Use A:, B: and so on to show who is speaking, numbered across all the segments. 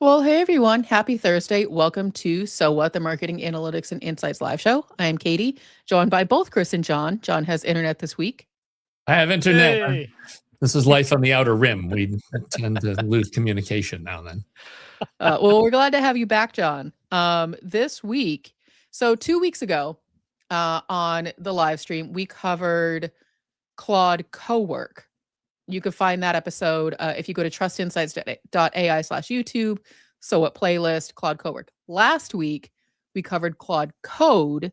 A: Well, hey everyone, happy Thursday. Welcome to So What, the Marketing Analytics and Insights live show. I am Katie, joined by both Chris and John. John has internet this week.
B: I have internet.
C: Hey.
B: This is life on the outer rim. We tend to lose communication now and then.
A: Well, we're glad to have you back, John. This week, so 2 weeks ago on the live stream, we covered Claude Cowork. You can find that episode if you go to trustinsights.ai/YouTube, So What playlist, Claude Cowork. Last week, we covered Claude Code.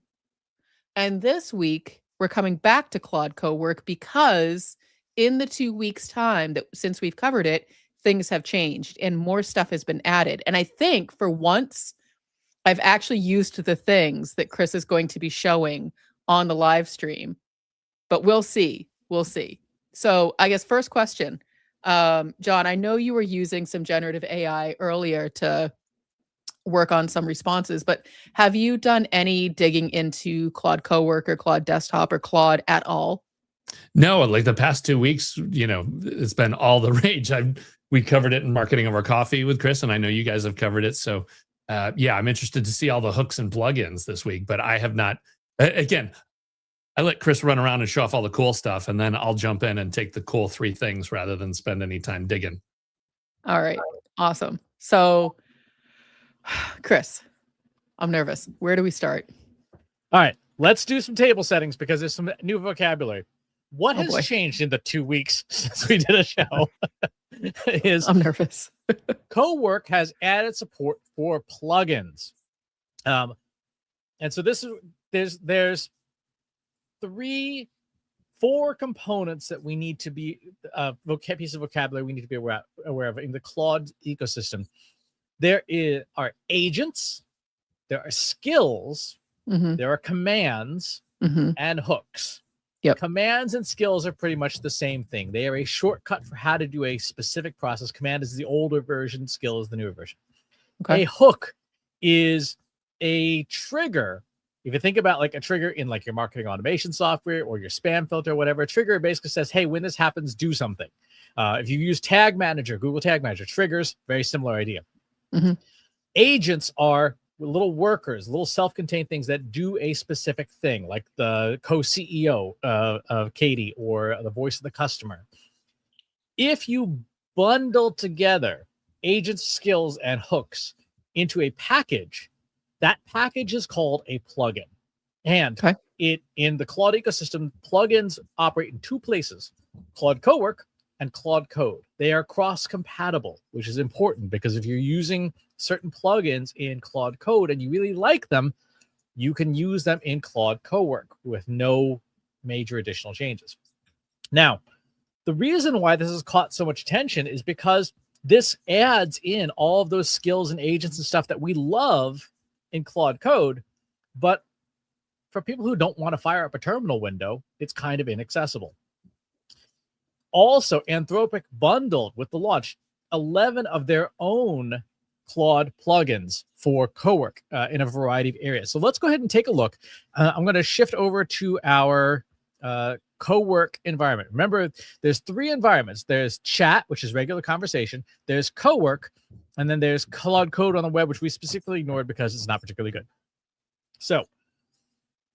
A: And this week, we're coming back to Claude Cowork because in the 2 weeks' time that since we've covered it, things have changed and more stuff has been added. And I think for once, I've actually used the things that Chris is going to be showing on the live stream. But we'll see. We'll see. So I guess first question, John, I know you were using some generative AI earlier to work on some responses, but have you done any digging into Claude Cowork or Claude Desktop or Claude at all?
B: No, like the past 2 weeks, it's been all the rage. We covered it in Marketing Over Coffee with Chris, and I know you guys have covered it. So yeah, I'm interested to see all the hooks and plugins this week, but I have not, again, I let Chris run around and show off all the cool stuff, and then I'll jump in and take the cool 3 things rather than spend any time digging.
A: All right. Awesome. So, Chris, I'm nervous. Where do we start?
C: All right, let's do some table settings because there's some new vocabulary. What has changed in the 2 weeks since we did a show?
A: I'm nervous.
C: Cowork has added support for plugins. And so this is there's 4 components that we need to be piece of vocabulary we need to be aware of in the Claude ecosystem. There are agents, there are skills, there are commands, and hooks.
A: Yep.
C: Commands and skills are pretty much the same thing. They are a shortcut for how to do a specific process. Command is the older version, skill is the newer version. Okay. A hook is a trigger. If you think about like a trigger in like your marketing automation software or your spam filter or whatever, a trigger basically says, hey, when this happens, do something. If you use Tag Manager, Google Tag Manager, triggers, very similar idea. Agents are little workers, little self-contained things that do a specific thing, like the co-CEO of Katie or the voice of the customer. If you bundle together agents, skills, and hooks into a package, that package is called a plugin. And in the Claude ecosystem, plugins operate in 2 places, Claude Cowork and Claude Code. They are cross-compatible, which is important because if you're using certain plugins in Claude Code and you really like them, you can use them in Claude Cowork with no major additional changes. Now, the reason why this has caught so much attention is because this adds in all of those skills and agents and stuff that we love in Claude Code, but for people who don't want to fire up a terminal window, it's kind of inaccessible. Also, Anthropic bundled with the launch 11 of their own Claude plugins for Cowork in a variety of areas. So let's go ahead and take a look. I'm going to shift over to our Cowork environment. Remember, there's 3 environments. There's chat, which is regular conversation. There's Cowork, and then there's Claude Code on the web, which we specifically ignored because it's not particularly good. So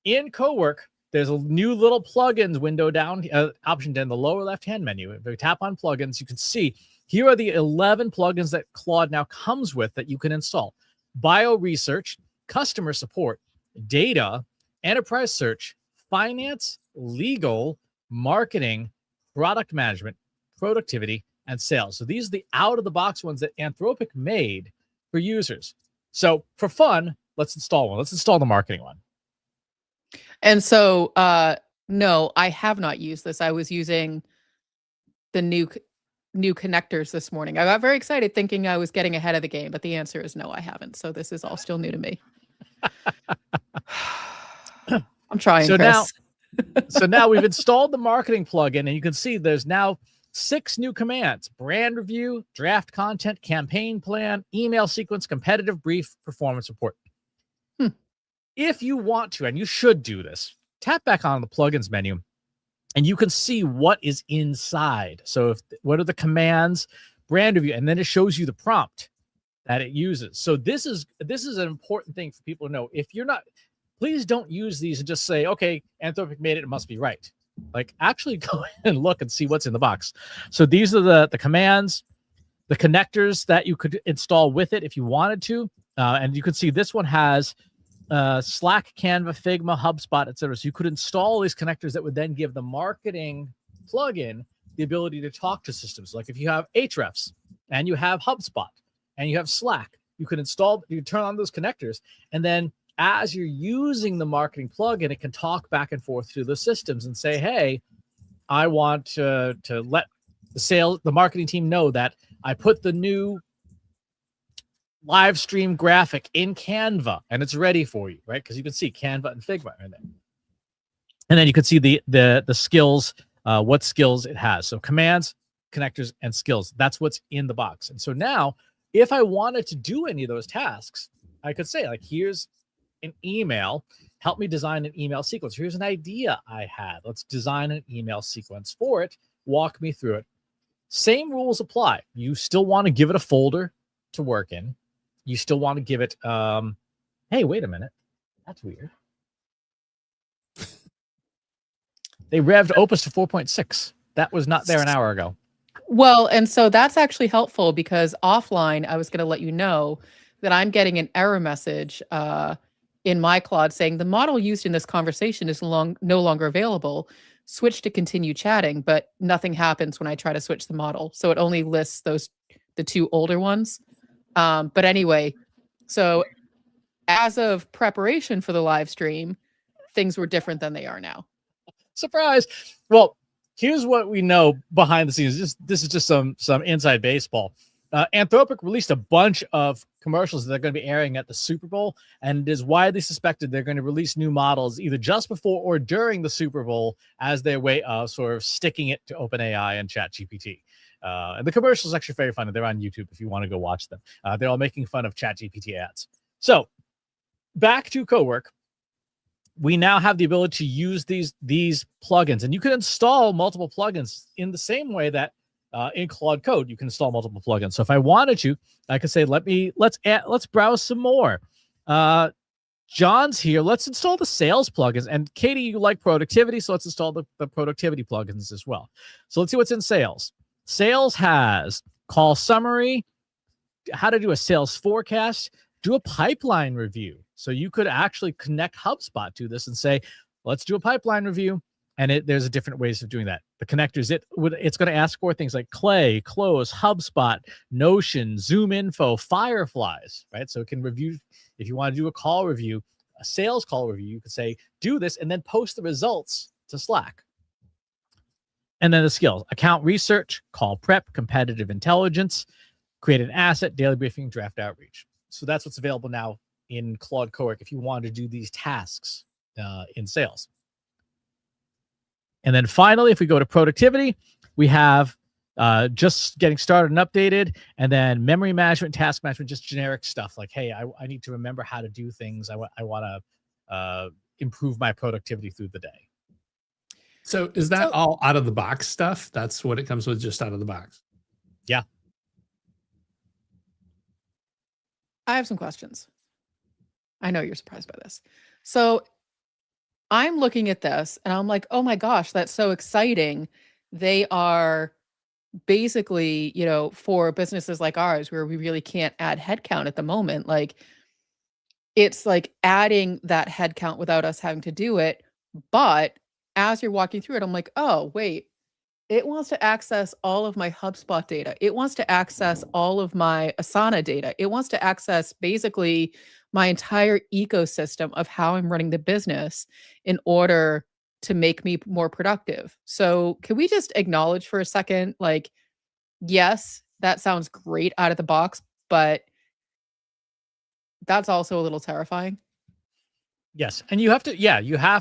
C: in Cowork, there's a new little plugins window down, option down the lower left-hand menu. If we tap on plugins, you can see here are the 11 plugins that Claude now comes with that you can install. Bio research, customer support, data, enterprise search, finance, legal, marketing, product management, productivity, and sales. So these are the out-of-the-box ones that Anthropic made for users. So for fun, let's install one. Let's install the marketing one.
A: And so, no, I have not used this. I was using the new connectors this morning. I got very excited thinking I was getting ahead of the game, but the answer is no, I haven't. So this is all still new to me. I'm trying,
C: so
A: Chris.
C: So now we've installed the marketing plugin, and you can see there's now 6 new commands: brand review, draft content, campaign plan, email sequence, competitive brief, performance report. If you want to, and you should do this, tap back on the plugins menu and you can see what is inside. So what are the commands, brand review, and then it shows you the prompt. that it uses. So this is an important thing for people to know. If you're not, please don't use these and just say, okay, Anthropic made it, it must be right. Like, actually go and look and see what's in the box. So these are the commands, the connectors that you could install with it if you wanted to. And you can see this one has Slack, Canva, Figma, HubSpot, etc. So you could install these connectors that would then give the marketing plugin the ability to talk to systems. Like if you have Ahrefs and you have HubSpot and you have Slack, you can turn on those connectors, and then as you're using the marketing plugin, it can talk back and forth through the systems and say, hey, I want to let the marketing team know that I put the new live stream graphic in Canva and it's ready for you, right? Because you can see Canva and Figma in there. And then you can see the skills, what skills it has. So commands, connectors, and skills. That's what's in the box. And so now, if I wanted to do any of those tasks, I could say, like, here's an email. Help me design an email sequence. Here's an idea I had. Let's design an email sequence for it. Walk me through it. Same rules apply. You still want to give it a folder to work in. You still want to give it, hey, wait a minute. That's weird. They revved Opus to 4.6. That was not there an hour ago.
A: Well, and so that's actually helpful because offline, I was going to let you know that I'm getting an error message in my Claude saying the model used in this conversation is no longer available. Switch to continue chatting, but nothing happens when I try to switch the model. So it only lists the two older ones. But anyway, so as of preparation for the live stream, things were different than they are now.
C: Surprise. Well, here's what we know behind the scenes. This is just some inside baseball. Anthropic released a bunch of commercials that are going to be airing at the Super Bowl, and it is widely suspected they're going to release new models either just before or during the Super Bowl as their way of sort of sticking it to OpenAI and ChatGPT. And the commercials are actually very funny. They're on YouTube if you want to go watch them. They're all making fun of ChatGPT ads. So back to Cowork. We now have the ability to use these plugins, and you can install multiple plugins in the same way that in Claude Code you can install multiple plugins. So if I wanted to, I could say, let's browse some more. John's here. Let's install the sales plugins. And Katie, you like productivity, so let's install the productivity plugins as well. So let's see what's in sales. Sales has call summary, how to do a sales forecast, do a pipeline review. So you could actually connect HubSpot to this and say, let's do a pipeline review. And there's different ways of doing that. The connectors, it's going to ask for things like Clay, Close, HubSpot, Notion, Zoom Info, Fireflies, right? So it can review, if you want to do a call review, a sales call review, you could say, do this and then post the results to Slack. And then the skills, account research, call prep, competitive intelligence, create an asset, daily briefing, draft outreach. So that's what's available now in Claude Cowork if you want to do these tasks in sales. And then finally, if we go to productivity, we have just getting started and updated, and then memory management, task management, just generic stuff like, hey, I need to remember how to do things. I want to improve my productivity through the day.
B: So is that all out of the box stuff? That's what it comes with, just out of the box?
C: Yeah.
A: I have some questions. I know you're surprised by this. So I'm looking at this and I'm like, oh my gosh, that's so exciting. They are basically, for businesses like ours where we really can't add headcount at the moment, like it's like adding that headcount without us having to do it. But as you're walking through it, I'm like, oh, wait, it wants to access all of my HubSpot data. It wants to access all of my Asana data. It wants to access basically my entire ecosystem of how I'm running the business in order to make me more productive. So can we just acknowledge for a second, like, yes, that sounds great out of the box, but that's also a little terrifying.
C: Yes. And you have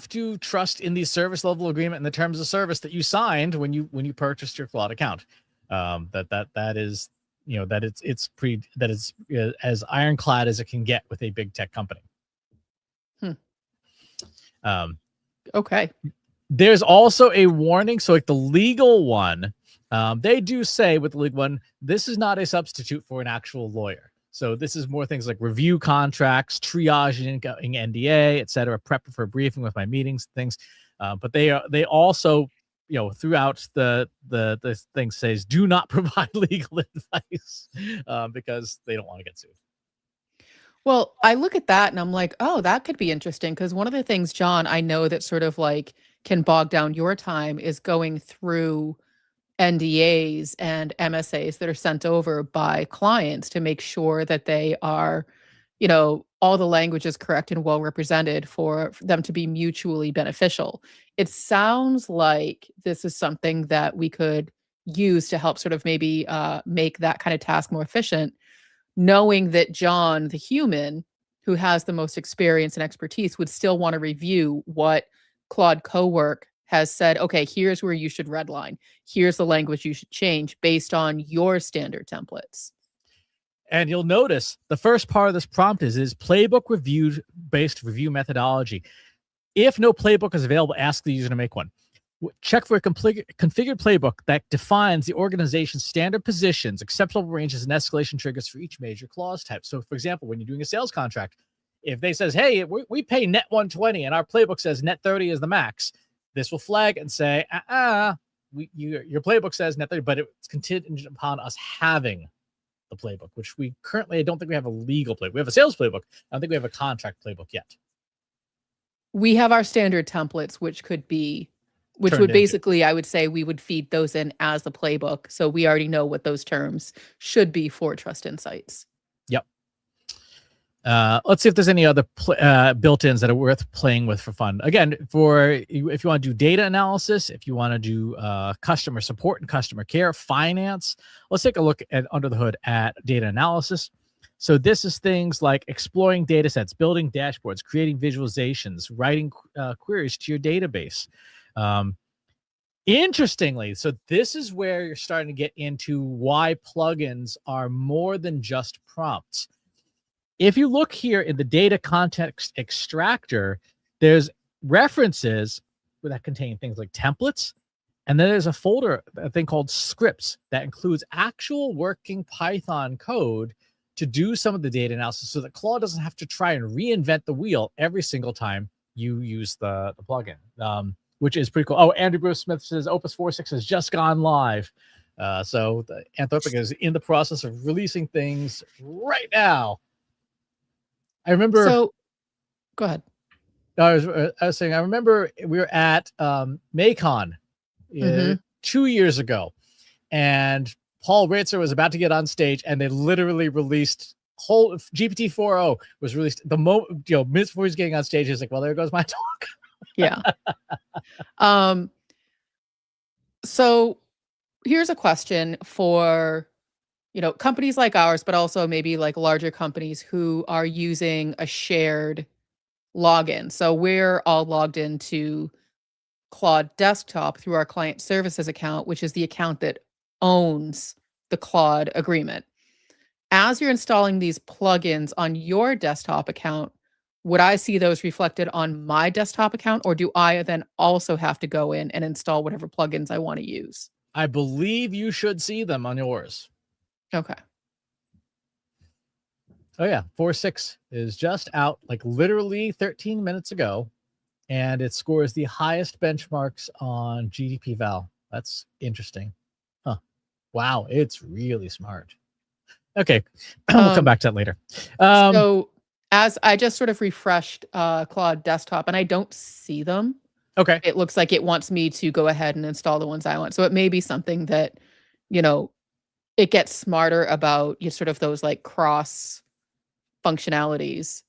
C: to trust in the service level agreement and the terms of service that you signed when you purchased your Claude account. That is, that it's as ironclad as it can get with a big tech company.
A: Okay.
C: There's also a warning. So like the legal one, they do say with the legal one, this is not a substitute for an actual lawyer. So this is more things like review contracts, triaging NDA, et cetera, prep for a briefing with my meetings, things. But they also, throughout the thing says, do not provide legal advice because they don't want to get sued.
A: Well, I look at that and I'm like, oh, that could be interesting. Because one of the things, John, I know that sort of like can bog down your time is going through NDAs and MSAs that are sent over by clients to make sure that they are, all the language is correct and well represented for them to be mutually beneficial. It sounds like this is something that we could use to help sort of maybe make that kind of task more efficient, knowing that John, the human who has the most experience and expertise, would still want to review what Claude Cowork has said. Okay, here's where you should redline. Here's the language you should change based on your standard templates.
C: And you'll notice the first part of this prompt is playbook review-based review methodology. If no playbook is available, ask the user to make one. Check for a configured playbook that defines the organization's standard positions, acceptable ranges, and escalation triggers for each major clause type. So, for example, when you're doing a sales contract, if they says, hey, we pay net 120 and our playbook says net 30 is the max, this will flag and say, your playbook says net 30, but it's contingent upon us having the playbook, which we currently, I don't think we have a legal playbook. We have a sales playbook. I don't think we have a contract playbook yet.
A: We have our standard templates, which would basically, I would say we would feed those in as the playbook. So we already know what those terms should be for Trust Insights.
C: Yep. Let's see if there's any other built-ins that are worth playing with for fun. Again, if you want to do data analysis, if you want to do customer support and customer care, finance, let's take a look at under the hood at data analysis. So this is things like exploring data sets, building dashboards, creating visualizations, writing queries to your database. Interestingly, so this is where you're starting to get into why plugins are more than just prompts. If you look here in the data context extractor, there's references that contain things like templates. And then there's a folder, a thing called scripts, that includes actual working Python code to do some of the data analysis so that Claude doesn't have to try and reinvent the wheel every single time you use the plugin, which is pretty cool. Oh, Andrew Bruce Smith says Opus 4.6 has just gone live. So the Anthropic is in the process of releasing things right now. I remember.
A: So, go ahead.
C: I was saying, I remember we were at MACON 2 years ago, and Paul Ritzer was about to get on stage, and they literally released whole GPT 4.0 was released the moment, minutes before he's getting on stage. He's like, well, there goes my talk.
A: Yeah. So here's a question for, companies like ours, but also maybe like larger companies who are using a shared login. So we're all logged into Claude Desktop through our client services account, which is the account that owns the Claude agreement. As you're installing these plugins on your desktop account, would I see those reflected on my desktop account, or do I then also have to go in and install whatever plugins I want to use?
C: I believe you should see them on yours.
A: Okay.
C: Oh yeah, 4.6 is just out like literally 13 minutes ago, and it scores the highest benchmarks on GDP Val. That's interesting. Huh. Wow, it's really smart. Okay, we'll come back to that later.
A: So as I just sort of refreshed Claude Desktop, and I don't see them.
C: Okay.
A: It looks like it wants me to go ahead and install the ones I want. So it may be something that, it gets smarter about sort of those like cross functionalities.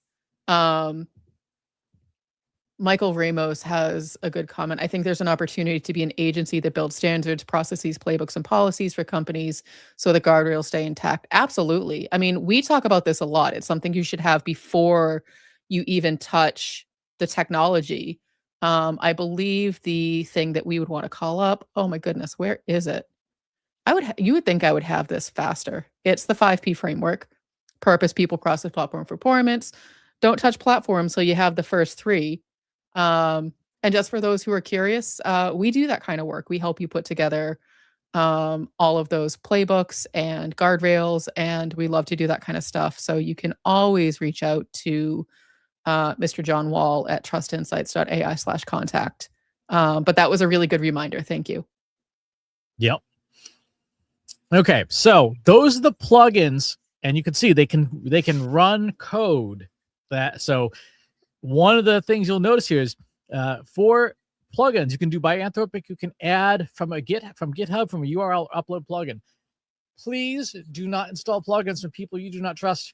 A: Michael Ramos has a good comment. I think there's an opportunity to be an agency that builds standards, processes, playbooks, and policies for companies so the guardrails stay intact. Absolutely. I mean, we talk about this a lot. It's something you should have before you even touch the technology. I believe the thing that we would want to call up, oh my goodness, where is it? You would think I would have this faster. It's the 5P framework: purpose, people, process, platform, performance. Don't touch platform so you have the first three. And just for those who are curious, we do that kind of work. We help you put together all of those playbooks and guardrails, and we love to do that kind of stuff. So you can always reach out to Mr. John Wall at trustinsights.ai/contact. But that was a really good reminder. Thank you.
C: Yep. Okay, so those are the plugins, and you can see they can run code. So one of the things you'll notice here is for plugins you can do by Anthropic, you can add from GitHub from a URL upload plugin. Please do not install plugins from people you do not trust,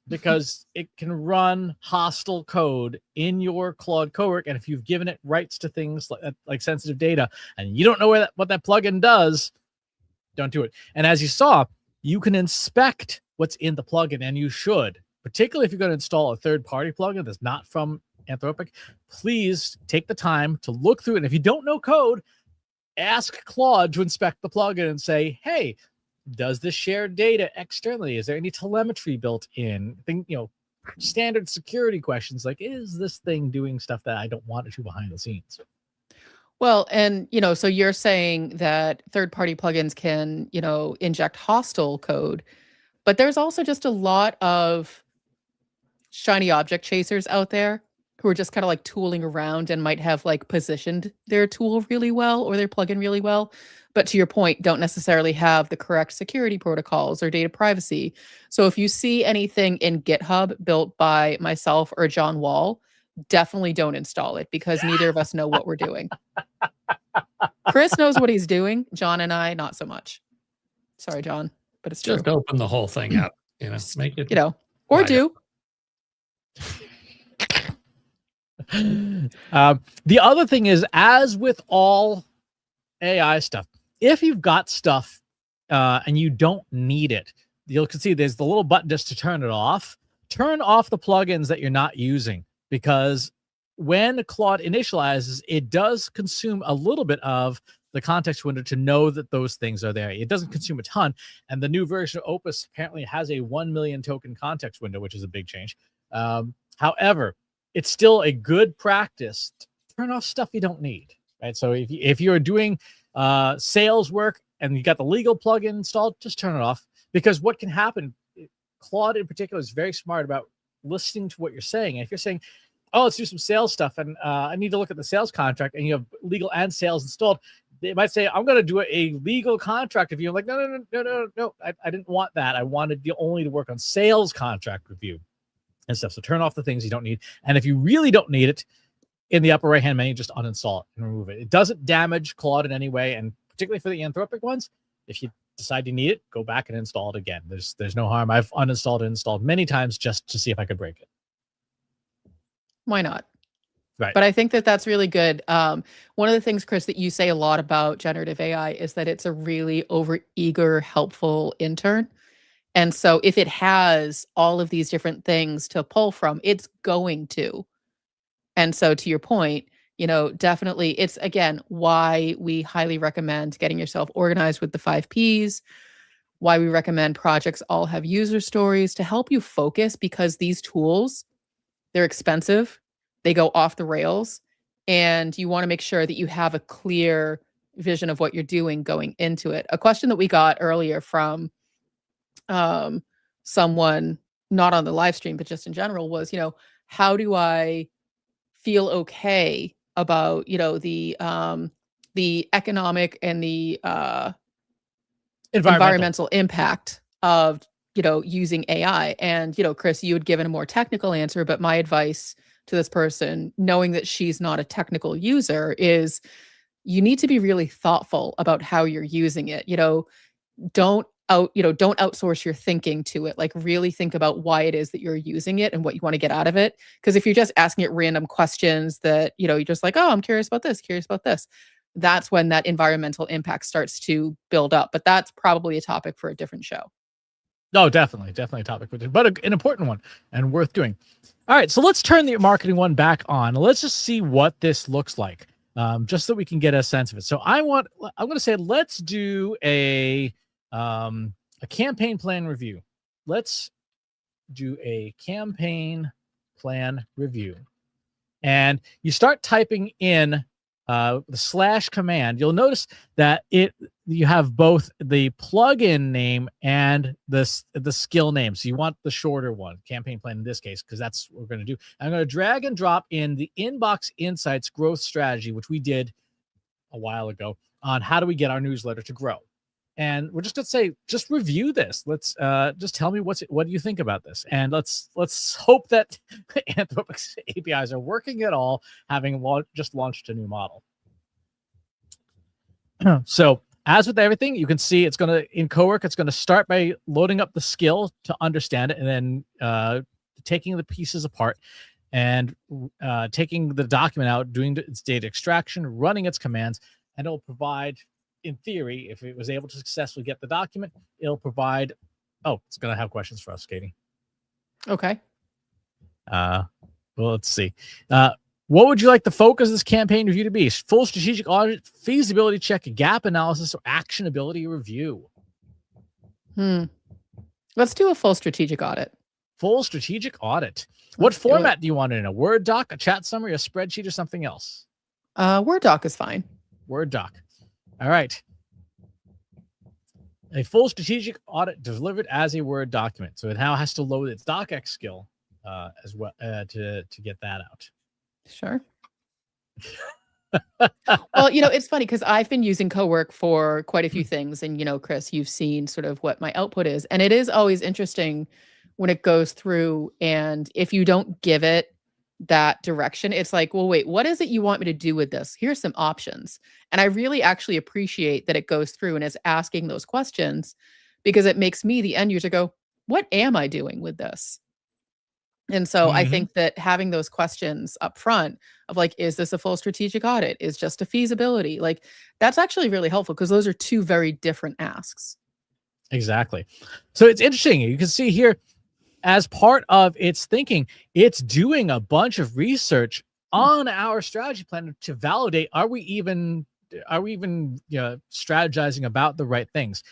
C: because it can run hostile code in your Claude Cowork, and if you've given it rights to things like sensitive data and you don't know what that plugin does, don't do it. And as you saw, you can inspect what's in the plugin, and you should, particularly if you're going to install a third-party plugin that's not from Anthropic. Please take the time to look through it. And if you don't know code, ask Claude to inspect the plugin and say, hey, does this share data externally? Is there any telemetry built in? Standard security questions like, is this thing doing stuff that I don't want it to behind the scenes?
A: Well, and, so you're saying that third-party plugins can, inject hostile code, but there's also just a lot of shiny object chasers out there who are just kind of like tooling around and might have like positioned their tool really well or their plugin really well. But to your point, don't necessarily have the correct security protocols or data privacy. So if you see anything in GitHub built by myself or John Wall, definitely don't install it, because neither of us know what we're doing. Chris knows what he's doing. John and I, not so much. Sorry, John, but it's
B: just
A: true.
B: open the whole thing up, make it,
A: or do.
C: The other thing is, as with all AI stuff, if you've got stuff and you don't need it, you can see there's the little button just to turn it off. Turn off the plugins that you're not using, because when Claude initializes, it does consume a little bit of the context window to know that those things are there. It doesn't consume a ton. And the new version of Opus apparently has a 1 million token context window, which is a big change. However, it's still a good practice to turn off stuff you don't need, right? So if you're doing sales work and you got the legal plugin installed, just turn it off, because what can happen, Claude in particular is very smart about listening to what you're saying. And if you're saying, oh, let's do some sales stuff, and I need to look at the sales contract, and you have legal and sales installed, they might say, I'm going to do a legal contract review. I'm like, no, I didn't want that. I wanted you only to work on sales contract review and stuff. So turn off the things you don't need. And if you really don't need it, in the upper right-hand menu, just uninstall it and remove it. It doesn't damage Claude in any way. And particularly for the Anthropic ones, if you decide you need it, go back and install it again. There's no harm. I've uninstalled and installed many times just to see if I could break it.
A: Why not?
C: Right.
A: But I think that that's really good. One of the things, Chris, that you say a lot about generative AI is that it's a really overeager, helpful intern. And so if it has all of these different things to pull from, it's going to. And so to your point, definitely it's, again, why we highly recommend getting yourself organized with the 5 Ps, why we recommend projects all have user stories to help you focus, because these tools, they're expensive, they go off the rails, and you want to make sure that you have a clear vision of what you're doing going into it. A question that we got earlier from someone, not on the live stream, but just in general, was, how do I feel okay about, the economic and the environmental impact of, using AI. And, Chris, you had given a more technical answer, but my advice to this person, knowing that she's not a technical user, is you need to be really thoughtful about how you're using it. Don't outsource your thinking to it. Like, really think about why it is that you're using it and what you want to get out of it. Because if you're just asking it random questions that, you're just like, oh, I'm curious about this, that's when that environmental impact starts to build up. But that's probably a topic for a different show.
C: No, definitely a topic, but an important one and worth doing. All right, so let's turn the marketing one back on. Let's just see what this looks like, just so we can get a sense of it. So I'm going to say, let's do a campaign plan review. Let's do a campaign plan review. And you start typing in the / command, you'll notice that you have both the plugin name and the skill name. So you want the shorter one, campaign plan in this case, because that's what we're going to do. I'm going to drag and drop in the Inbox Insights growth strategy, which we did a while ago, on how do we get our newsletter to grow. And we're just going to say, just review this. Let's just tell me what do you think about this? And let's hope that Anthropic's APIs are working at all, having just launched a new model. So as with everything, you can see it's going to, in Cowork, it's going to start by loading up the skill to understand it, and then taking the pieces apart and taking the document out, doing its data extraction, running its commands, and it'll provide, in theory, if it was able to successfully get the document, it'll provide, it's going to have questions for us, Katie.
A: Okay.
C: Well, let's see. What would you like the focus of this campaign review to be? Full strategic audit, feasibility check, gap analysis, or actionability review?
A: Let's do a full strategic audit.
C: Full strategic audit. What format do you want it in? A Word doc, a chat summary, a spreadsheet, or something else?
A: Word doc is fine.
C: Word doc. All right. A full strategic audit delivered as a Word document. So it now has to load its docx skill as well to get that out.
A: Sure. Well, it's funny because I've been using Cowork for quite a few things. And, Chris, you've seen sort of what my output is. And it is always interesting when it goes through, and if you don't give it that direction, it's like, well, wait, what is it you want me to do with this? Here's some options. And I really actually appreciate that it goes through and is asking those questions, because it makes me, the end user, go, what am I doing with this? And so I think that having those questions up front of like, is this a full strategic audit? Is just a feasibility? Like, that's actually really helpful, because those are two very different asks.
C: Exactly. So it's interesting. You can see here, as part of its thinking, it's doing a bunch of research on our strategy plan to validate, are we even strategizing about the right things?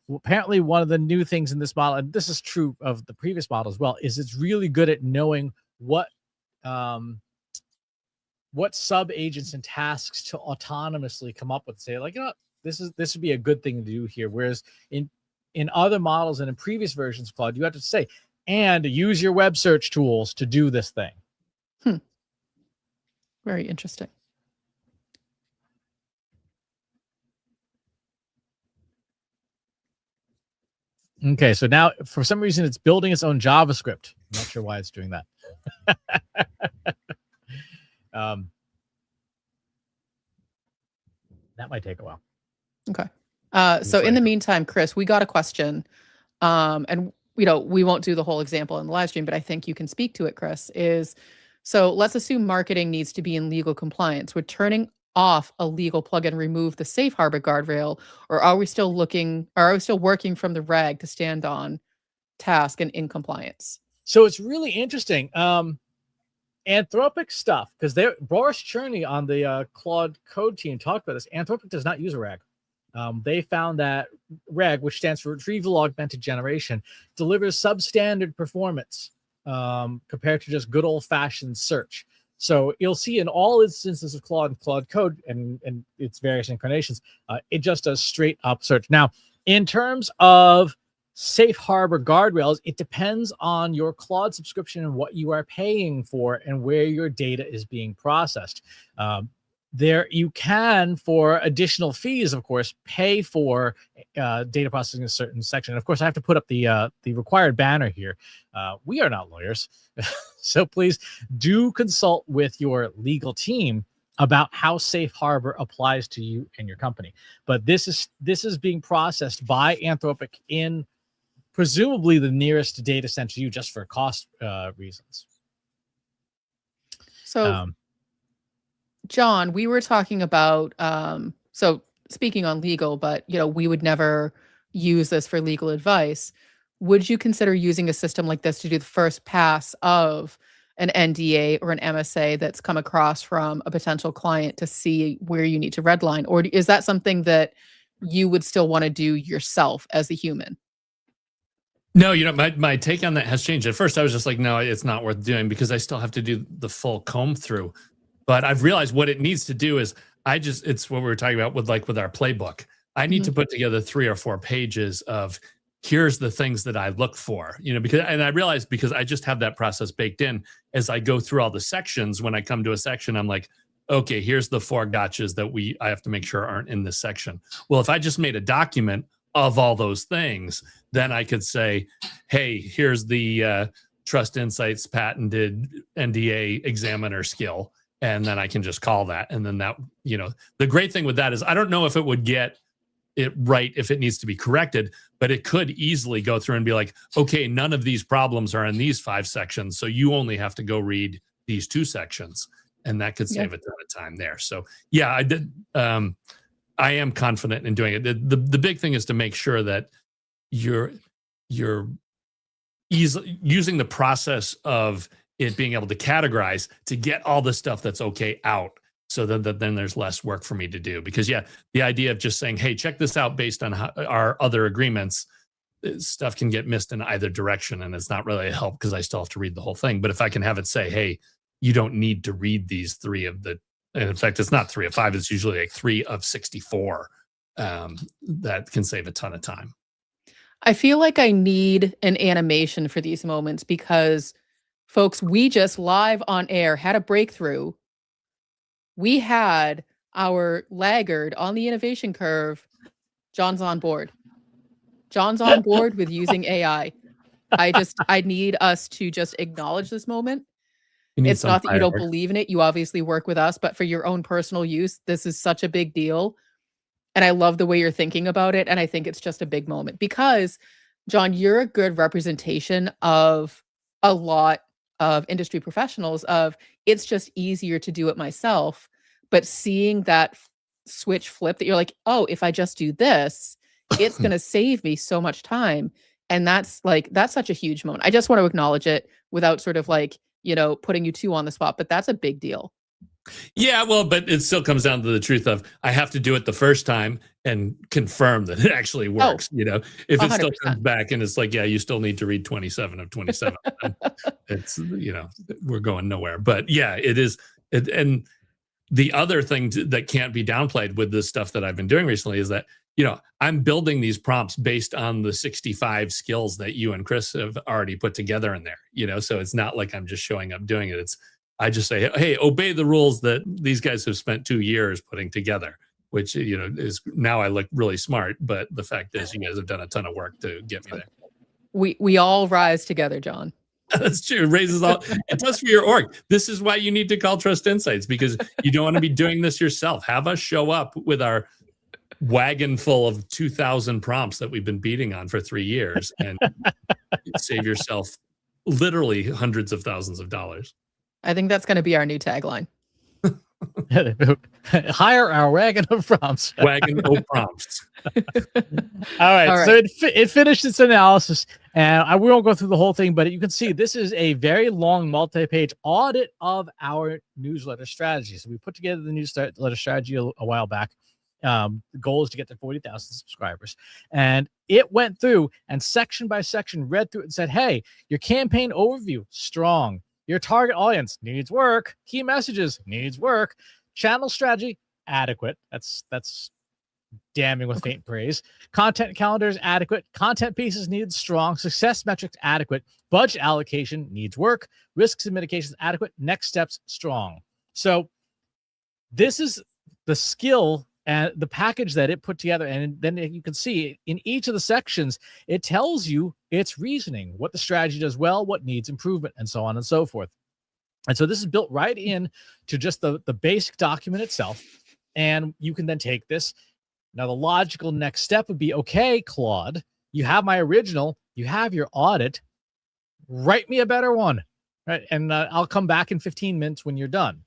C: Apparently one of the new things in this model, and this is true of the previous model as well, is it's really good at knowing what sub agents and tasks to autonomously come up with. Say, like, this would be a good thing to do here. Whereas in other models and in previous versions of Claude, you have to say, and use your web search tools to do this thing.
A: Very interesting.
C: Okay, so now for some reason it's building its own JavaScript. I'm not sure why it's doing that. That might take a while.
A: Okay. So in the meantime, Chris, we got a question, and we won't do the whole example in the live stream, but I think you can speak to it, Chris. So let's assume marketing needs to be in legal compliance. Would turning off a legal plugin remove the safe harbor guardrail, or are we still working from the rag to stand on task and in compliance?
C: So it's really interesting. Anthropic stuff, because Boris Cherney on the Claude Code team talked about this. Anthropic does not use a rag. They found that rag, which stands for retrieval augmented generation, delivers substandard performance compared to just good old-fashioned search. So you'll see in all instances of Claude and Claude Code and its various incarnations, it just does straight up search. Now, in terms of safe harbor guardrails, it depends on your Claude subscription and what you are paying for and where your data is being processed. There you can, for additional fees, of course, pay for data processing in a certain section. And of course, I have to put up the required banner here. We are not lawyers, so please do consult with your legal team about how safe harbor applies to you and your company. But this is being processed by Anthropic in presumably the nearest data center to you, just for cost reasons.
A: So. John, we were talking about, so speaking on legal, but, we would never use this for legal advice. Would you consider using a system like this to do the first pass of an NDA or an MSA that's come across from a potential client to see where you need to redline? Or is that something that you would still want to do yourself as a human?
B: No, my take on that has changed. At first, I was just like, no, it's not worth doing, because I still have to do the full comb through. But I've realized what it needs to do is it's what we were talking about with our playbook. I need to put together 3 or 4 pages of here's the things that I look for, because I realized because I just have that process baked in as I go through all the sections. When I come to a section, I'm like, okay, here's the 4 gotchas that I have to make sure aren't in this section. Well, if I just made a document of all those things, then I could say, hey, here's the Trust Insights patented NDA examiner skill. And then I can just call that. And then that, the great thing with that is I don't know if it would get it right if it needs to be corrected, but it could easily go through and be like, okay, none of these problems are in these 5 sections. So you only have to go read these 2 sections. And that could save a ton of time there. So yeah, I did. I am confident in doing it. The big thing is to make sure that you're using the process of it being able to categorize to get all the stuff that's okay out, so that then there's less work for me to do. Because the idea of just saying, hey, check this out based on our other agreements, stuff can get missed in either direction, and it's not really a help because I still have to read the whole thing. But if I can have it say, hey, you don't need to read these 3 of the, and in fact, it's not 3 of 5, it's usually like 3 of 64. That can save a ton of time.
A: I feel like I need an animation for these moments because, folks, we just live on air had a breakthrough. We had our laggard on the innovation curve. John's on board. John's on board with using AI. I need us to just acknowledge this moment. It's not that you don't believe in it. You obviously work with us, but for your own personal use, this is such a big deal. And I love the way you're thinking about it. And I think it's just a big moment because, John, you're a good representation of a lot of industry professionals of it's just easier to do it myself. But seeing that switch flip that you're like, oh, if I just do this, it's going to save me so much time. And that's such a huge moment. I just want to acknowledge it without sort of putting you 2 on the spot, but that's a big deal.
B: Yeah, well, but it still comes down to the truth of I have to do it the first time and confirm that it actually works. If it
A: 100%.
B: Still comes back and it's like, yeah, you still need to read 27 of 27. It's, we're going nowhere. But yeah, it is. And the other thing that can't be downplayed with this stuff that I've been doing recently is that, I'm building these prompts based on the 65 skills that you and Chris have already put together in there, so it's not like I'm just showing up doing it. I just say, hey, obey the rules that these guys have spent 2 years putting together, which, is now I look really smart. But the fact is you guys have done a ton of work to get me there.
A: We all rise together, John.
B: That's true. It raises all. It does for your org. This is why you need to call Trust Insights, because you don't want to be doing this yourself. Have us show up with our wagon full of 2,000 prompts that we've been beating on for 3 years and save yourself literally hundreds of thousands of dollars.
A: I think that's going to be our new tagline.
C: Hire our wagon of prompts.
B: Wagon of prompts.
C: All right. So it finished its analysis, and we won't go through the whole thing, but you can see this is a very long multi-page audit of our newsletter strategy. So we put together the newsletter strategy a while back. The goal is to get to 40,000 subscribers, and it went through and section by section read through it and said, hey, your campaign overview, strong. Your target audience needs work. Key messages needs work. Channel strategy, adequate. That's damning with faint praise. Content calendars, adequate. Content pieces needs strong. Success metrics, adequate. Budget allocation needs work. Risks and mitigations, adequate. Next steps, strong. So this is the skill and the package that it put together. And then you can see in each of the sections, it tells you its reasoning, what the strategy does well, what needs improvement, and so on and so forth. And so this is built right in to just the basic document itself. And you can then take this. Now, the logical next step would be, okay, Claude, you have my original, you have your audit, write me a better one, right? And I'll come back in 15 minutes when you're done.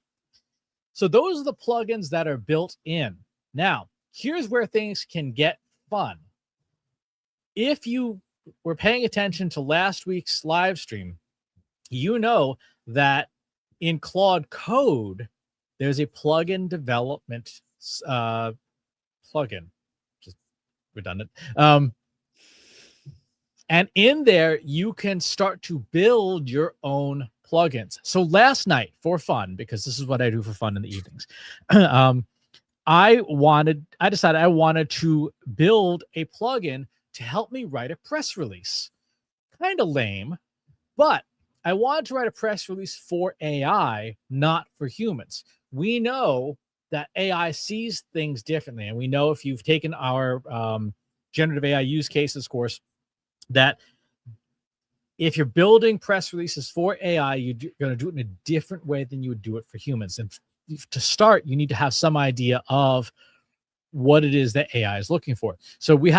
C: So those are the plugins that are built in. Now, here's where things can get fun. If you were paying attention to last week's live stream, you know that in Claude Code, there's a plugin development plugin, just redundant. And in there, you can start to build your own plugins. So last night, for fun, because this is what I do for fun in the evenings, I decided I wanted to build a plugin to help me write a press release. Kind of lame, but I wanted to write a press release for AI, not for humans. We know that AI sees things differently. And we know, if you've taken our generative AI use cases course, that if you're building press releases for AI, you're going to do it in a different way than you would do it for humans. And to start, you need to have some idea of what it is that AI is looking for. So we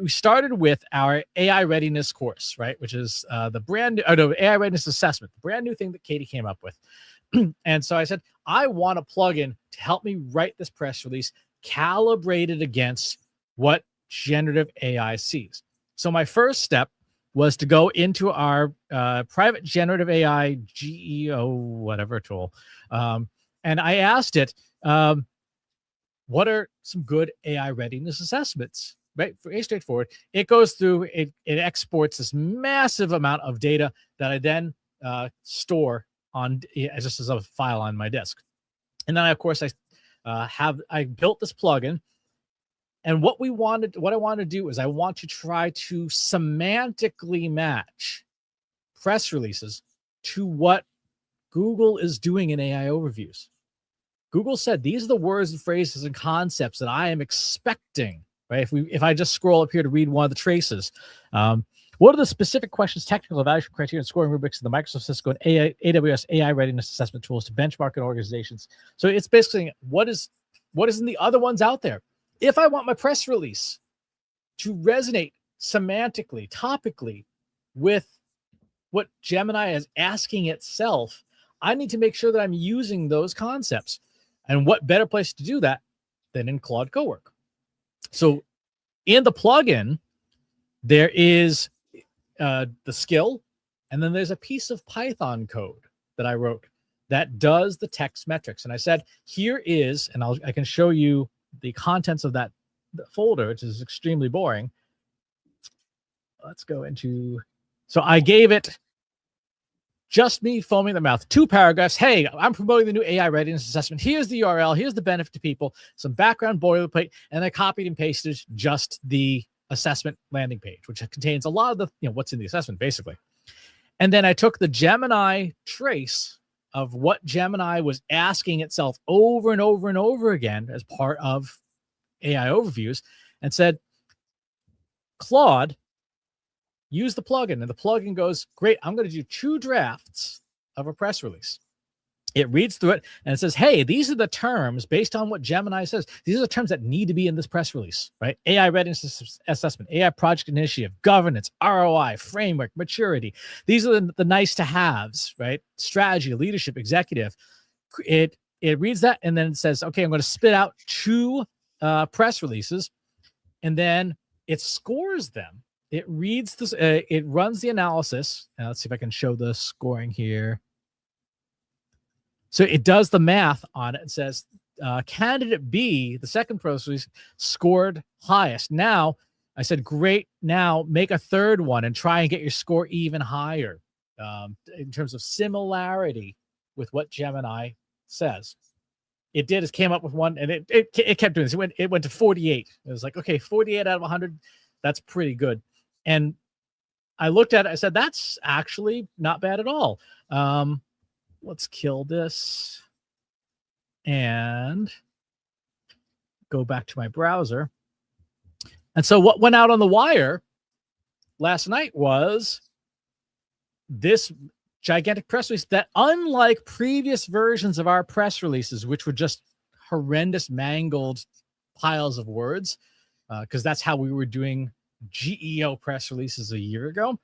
C: started with our AI readiness course, right? Which is the AI readiness assessment, the brand new thing that Katie came up with. And so I said, I want a plugin to help me write this press release calibrated against what generative AI sees. So my first step was to go into our private generative AI GEO whatever tool. And I asked it, what are some good AI readiness assessments? Right, very straightforward. It goes through, it exports this massive amount of data that I then store on just as a file on my disk. And then, of course, I built this plugin. And what I wanted to do is I want to try to semantically match press releases to what Google is doing in AI overviews. Google said, these are the words and phrases and concepts that I am expecting. Right? If I just scroll up here to read one of the traces, what are the specific questions, technical evaluation criteria, and scoring rubrics of the Microsoft, Cisco, and AWS AI readiness assessment tools to benchmark in organizations? So it's basically what is in the other ones out there. If I want my press release to resonate semantically, topically with what Gemini is asking itself, I need to make sure that I'm using those concepts. And what better place to do that than in Claude Cowork? So in the plugin, there is the skill, and then there's a piece of Python code that I wrote that does the text metrics. And I said, here is, and I can show you the contents of that folder, which is extremely boring. Let's go into, so I gave it just me foaming the mouth, 2 paragraphs. Hey, I'm promoting the new AI readiness assessment. Here's the URL. Here's the benefit to people, some background boilerplate, and I copied and pasted just the assessment landing page, which contains a lot of the, what's in the assessment, basically. And then I took the Gemini trace of what Gemini was asking itself over and over and over again as part of AI overviews and said, Claude, use the plugin. And the plugin goes, great, I'm going to do 2 drafts of a press release. It reads through it and it says, hey, these are the terms based on what Gemini says. These are the terms that need to be in this press release, right? AI readiness assessment, AI project initiative, governance, ROI, framework, maturity. These are the nice to haves, right? Strategy, leadership, executive. It reads that and then it says, okay, I'm going to spit out 2 press releases, and then it scores them. It reads this, it runs the analysis. Let's see if I can show the scoring here. So it does the math on it and says, candidate B, the second press release, scored highest. Now, I said, great, now make a third one and try and get your score even higher in terms of similarity with what Gemini says. It did, it came up with one, and it kept doing this. It went to 48. It was like, okay, 48 out of 100, that's pretty good. And I looked at it, I said, that's actually not bad at all. Let's kill this and go back to my browser. And so what went out on the wire last night was this gigantic press release that, unlike previous versions of our press releases, which were just horrendous, mangled piles of words, because that's how we were doing GEO press releases a year ago.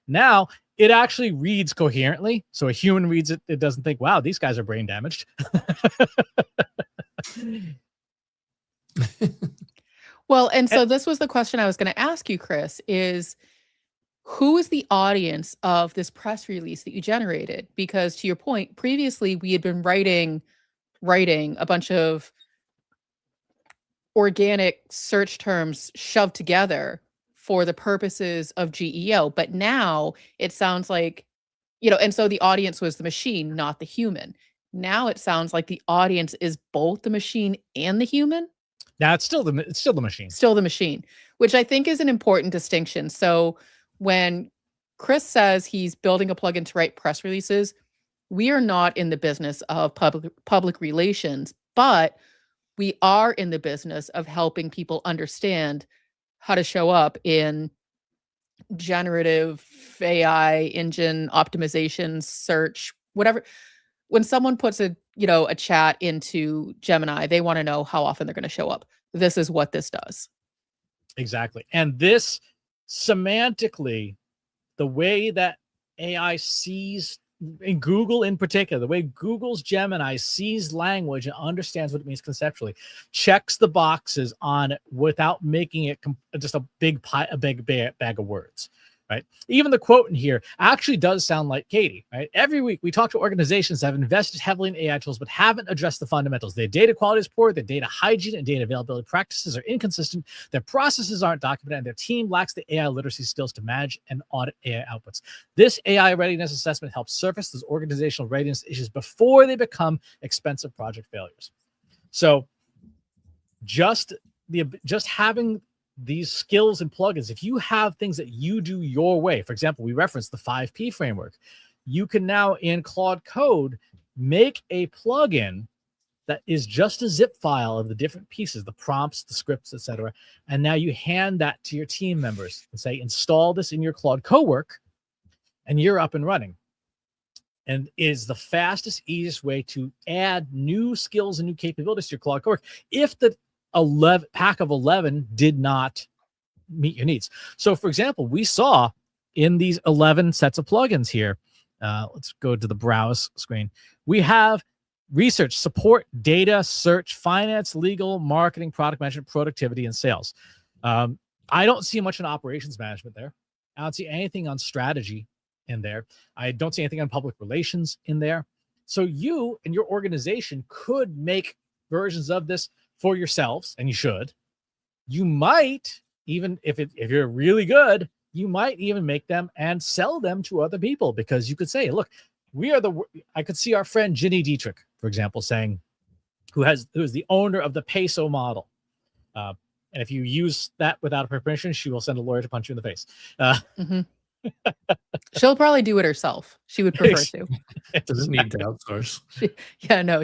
C: Now it actually reads coherently. So a human reads it, it doesn't think, wow, these guys are brain damaged.
A: Well, and so this was the question I was going to ask you, Chris, is who is the audience of this press release that you generated? Because to your point, previously we had been writing a bunch of organic search terms shoved together for the purposes of GEO. But now it sounds like and so the audience was the machine, not the human. Now it sounds like the audience is both the machine and the human.
C: Now it's still the machine.
A: Still the machine, which I think is an important distinction. So when Chris says he's building a plugin to write press releases, we are not in the business of public relations, but we are in the business of helping people understand how to show up in generative AI engine optimization, search, whatever. When someone puts a chat into Gemini, they want to know how often they're going to show up. This is what this does.
C: Exactly. And this semantically, the way that AI sees, in Google in particular, the way Google's Gemini sees language and understands what it means conceptually, checks the boxes on it without making it just a big bag of words. Right. Even the quote in here actually does sound like Katie. Right. Every week we talk to organizations that have invested heavily in AI tools, but haven't addressed the fundamentals. Their data quality is poor. Their data hygiene and data availability practices are inconsistent. Their processes aren't documented, and their team lacks the AI literacy skills to manage and audit AI outputs. This AI readiness assessment helps surface those organizational readiness issues before they become expensive project failures. So just having these skills and plugins, if you have things that you do your way, for example, we referenced the 5P framework, you can now in Claude Code make a plugin that is just a zip file of the different pieces, the prompts, the scripts, etc. And now you hand that to your team members and say, install this in your Claude Cowork, and you're up and running. And it is the fastest, easiest way to add new skills and new capabilities to your Claude Cowork if the pack of 11 did not meet your needs. So for example, we saw in these 11 sets of plugins here, let's go to the browse screen. We have research, support, data, search, finance, legal, marketing, product management, productivity, and sales. I don't see much in operations management there. I don't see anything on strategy in there. I don't see anything on public relations in there. So you and your organization could make versions of this for yourselves, and you should. You might even, if you're really good, you might even make them and sell them to other people, because you could say, look, I could see our friend Ginny Dietrich, for example, saying, who is the owner of the peso model. And if you use that without her permission, she will send a lawyer to punch you in the face.
A: She'll probably do it herself. She would prefer to.
B: Doesn't need to outsource.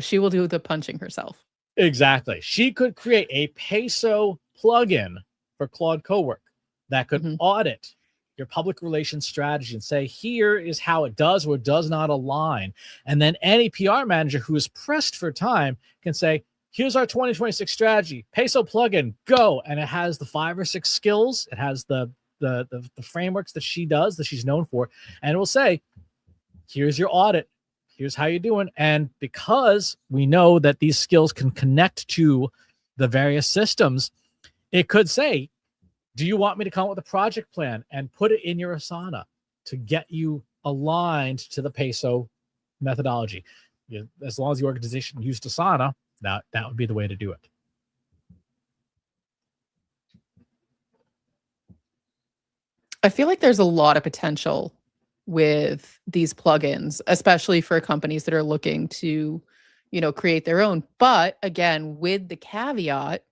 A: She will do the punching herself.
C: Exactly. She could create a peso plugin for Claude Cowork that could audit your public relations strategy and say, here is how it does or does not align. And then any PR manager who is pressed for time can say, here's our 2026 strategy, peso plugin, go. And it has the 5 or 6 skills. It has the frameworks that she does, that she's known for. And it will say, here's your audit. Here's how you're doing. And because we know that these skills can connect to the various systems, it could say, do you want me to come up with a project plan and put it in your Asana to get you aligned to the peso methodology? As long as the organization used Asana, that would be the way to do it.
A: I feel like there's a lot of potential with these plugins, especially for companies that are looking to, create their own. But again, with the caveat,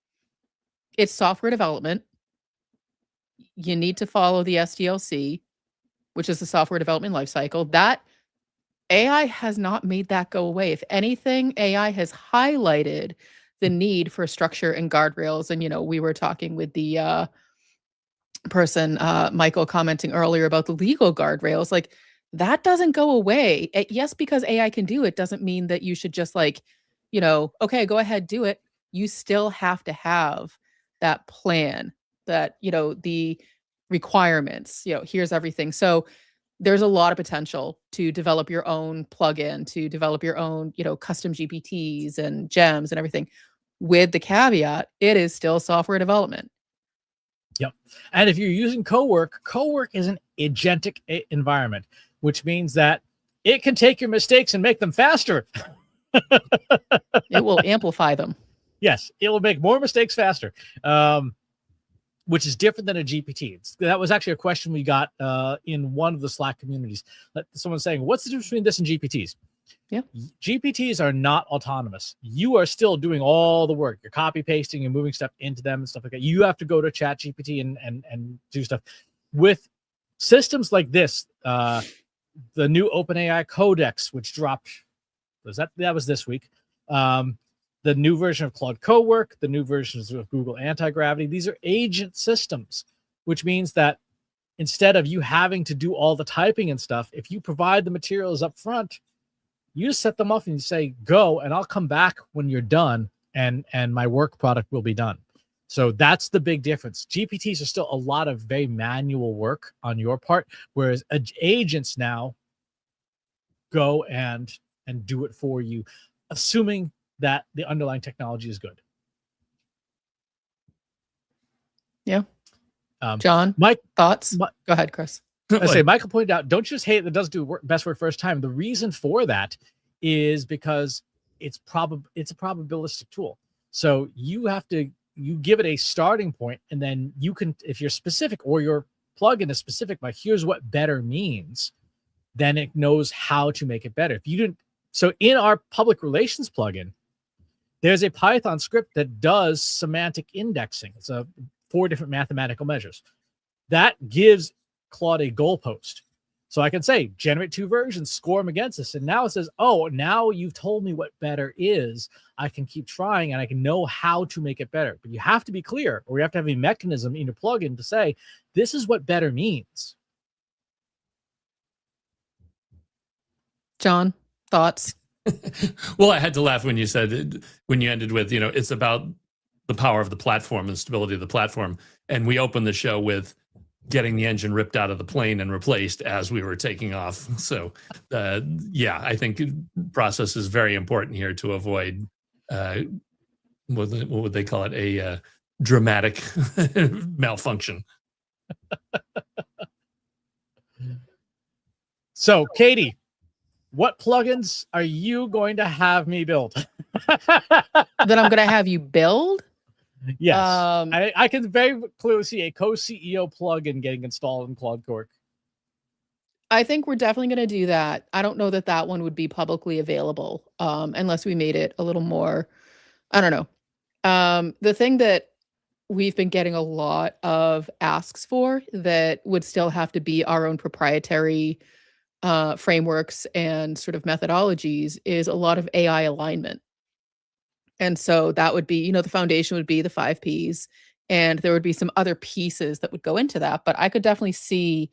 A: it's software development. You need to follow the SDLC, which is the software development lifecycle. That AI has not made that go away. If anything, AI has highlighted the need for structure and guardrails. And, we were talking with the person, Michael, commenting earlier about the legal guardrails. Like, that doesn't go away. Yes, because AI can do it doesn't mean that you should just okay, go ahead, do it. You still have to have that plan, that, the requirements, here's everything. So there's a lot of potential to develop your own plugin, to develop your own, custom GPTs and gems and everything. With the caveat, it is still software development.
C: Yep. And if you're using Cowork is an agentic environment, which means that it can take your mistakes and make them faster.
A: It will amplify them.
C: Yes, it will make more mistakes faster. which is different than a GPT. That was actually a question we got in one of the Slack communities. Someone saying, what's the difference between this and GPTs?
A: Yeah.
C: GPTs are not autonomous. You are still doing all the work. You're copy pasting, you're moving stuff into them and stuff like that. You have to go to Chat GPT and do stuff. With systems like this, the new OpenAI Codex, which dropped, that was this week. The new version of Claude Cowork, the new versions of Google Anti-Gravity. These are agent systems, which means that instead of you having to do all the typing and stuff, if you provide the materials up front, you just set them up and you say, go, and I'll come back when you're done, and my work product will be done. So that's the big difference. GPTs are still a lot of very manual work on your part, whereas agents now go and do it for you, assuming that the underlying technology is good.
A: Yeah. John,
C: Mike,
A: thoughts? Go ahead, Chris.
C: I say, Michael pointed out, don't just hate that doesn't do best work first time. The reason for that is because it's a probabilistic tool. So you give it a starting point, and then you can, if you're specific or your plugin is specific, but here's what better means, then it knows how to make it better. If you didn't, so in our public relations plugin, there's a Python script that does semantic indexing. It's 4 different mathematical measures. That gives Claude a goalpost. So I can say, generate 2 versions, score them against this. And now it says, oh, now you've told me what better is. I can keep trying and I can know how to make it better. But you have to be clear, or you have to have a mechanism in your plugin to say, this is what better means.
A: John, thoughts?
B: Well, I had to laugh when you said, when you ended with, it's about the power of the platform and stability of the platform. And we opened the show with getting the engine ripped out of the plane and replaced as we were taking off. So, yeah, I think process is very important here to avoid, what would they call it? A dramatic malfunction.
C: So, Katie, what plugins are you going to have me build?
A: That I'm going to have you build?
C: Yes. I can very clearly see a co-CEO plugin getting installed in Claude Cowork.
A: I think we're definitely going to do that. I don't know that that one would be publicly available unless we made it a little more, I don't know. The thing that we've been getting a lot of asks for that would still have to be our own proprietary frameworks and sort of methodologies is a lot of AI alignment. And so that would be, the foundation would be the 5 Ps, and there would be some other pieces that would go into that. But I could definitely see,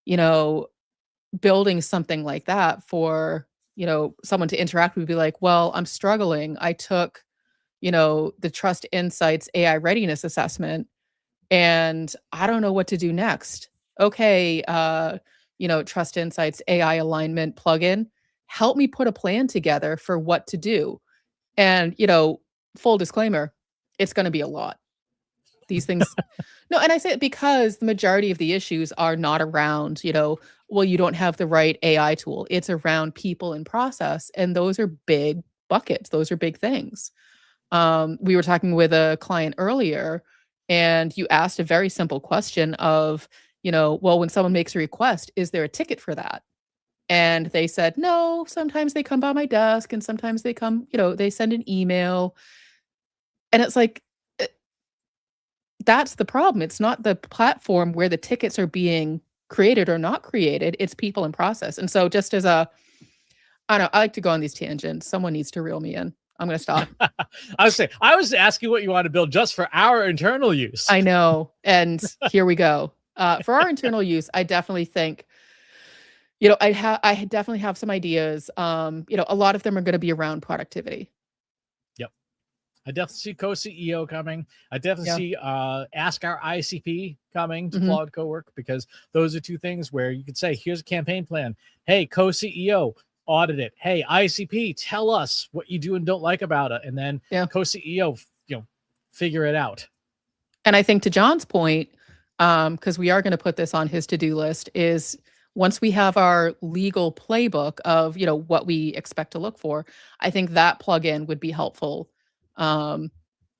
A: building something like that for, someone to interact with, be like, well, I'm struggling. I took, the Trust Insights AI readiness assessment, and I don't know what to do next. Okay, Trust Insights AI alignment plugin, help me put a plan together for what to do. And, full disclaimer, it's going to be a lot. These things. No, and I say it because the majority of the issues are not around, well, you don't have the right AI tool. It's around people and process. And those are big buckets. Those are big things. We were talking with a client earlier, and you asked a very simple question of, well, when someone makes a request, is there a ticket for that? And they said, no, sometimes they come by my desk and sometimes they come, they send an email. And it's like, that's the problem. It's not the platform where the tickets are being created or not created. It's people and process. And so just as I like to go on these tangents. Someone needs to reel me in. I'm going to stop.
C: I was asking what you want to build just for our internal use.
A: I know. And here we go. For our internal use, I definitely think, I definitely have some ideas. A lot of them are going to be around productivity.
C: Yep. I definitely see co-CEO coming. I definitely see ask our ICP coming to Claude Cowork, because those are 2 things where you could say, here's a campaign plan. Hey, co-CEO, audit it. Hey, ICP, tell us what you do and don't like about it. And then co-CEO, figure it out.
A: And I think to John's point, because we are going to put this on his to-do list, is once we have our legal playbook of, what we expect to look for, I think that plugin would be helpful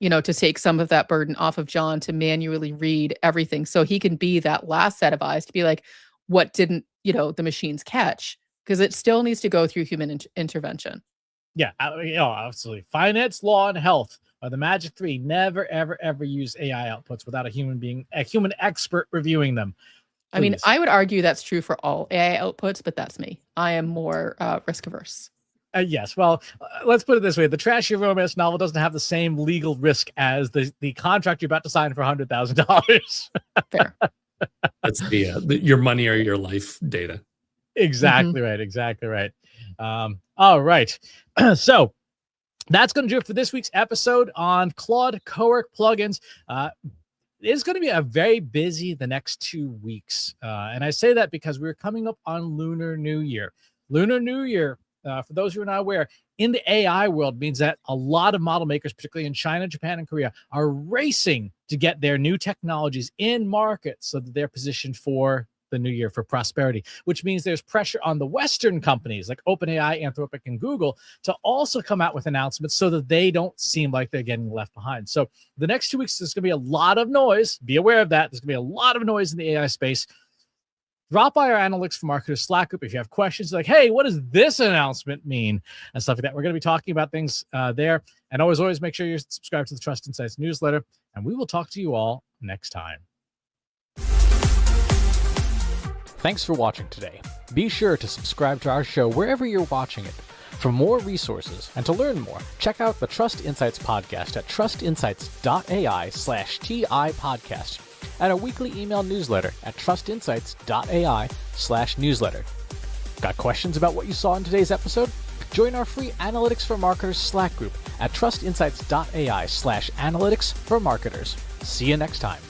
A: to take some of that burden off of John to manually read everything. So he can be that last set of eyes to be like, what didn't, the machines catch? Because it still needs to go through human intervention.
C: Yeah, absolutely. Finance, law, and health are the magic three. Never, ever, ever use AI outputs without a human expert reviewing them. Please.
A: I mean, I would argue that's true for all AI outputs, but that's me. I am more risk averse.
C: Yes. Well, let's put it this way. The trashy romance novel doesn't have the same legal risk as the contract you're about to sign for $100,000.
A: Fair.
B: That's the your money or your life data.
C: Exactly right. Exactly right. All right. So that's going to do it for this week's episode on Claude Cowork plugins. It's going to be a very busy the next 2 weeks. And I say that because we're coming up on Lunar New Year. Lunar New Year, for those who are not aware, in the AI world means that a lot of model makers, particularly in China, Japan, and Korea, are racing to get their new technologies in market so that they're positioned for the new year, for prosperity, which means there's pressure on the Western companies like OpenAI, Anthropic, and Google to also come out with announcements so that they don't seem like they're getting left behind. So the next 2 weeks, there's going to be a lot of noise. Be aware of that. There's going to be a lot of noise in the AI space. Drop by our Analytics for Marketers Slack group if you have questions like, hey, what does this announcement mean? And stuff like that. We're going to be talking about things there. And always make sure you're subscribed to the Trust Insights newsletter. And we will talk to you all next time. Thanks for watching today. Be sure to subscribe to our show wherever you're watching it. For more resources and to learn more, check out the Trust Insights podcast at trustinsights.ai/TI podcast and a weekly email newsletter at trustinsights.ai/newsletter. Got questions about what you saw in today's episode? Join our free Analytics for Marketers Slack group at trustinsights.ai/analytics for marketers. See you next time.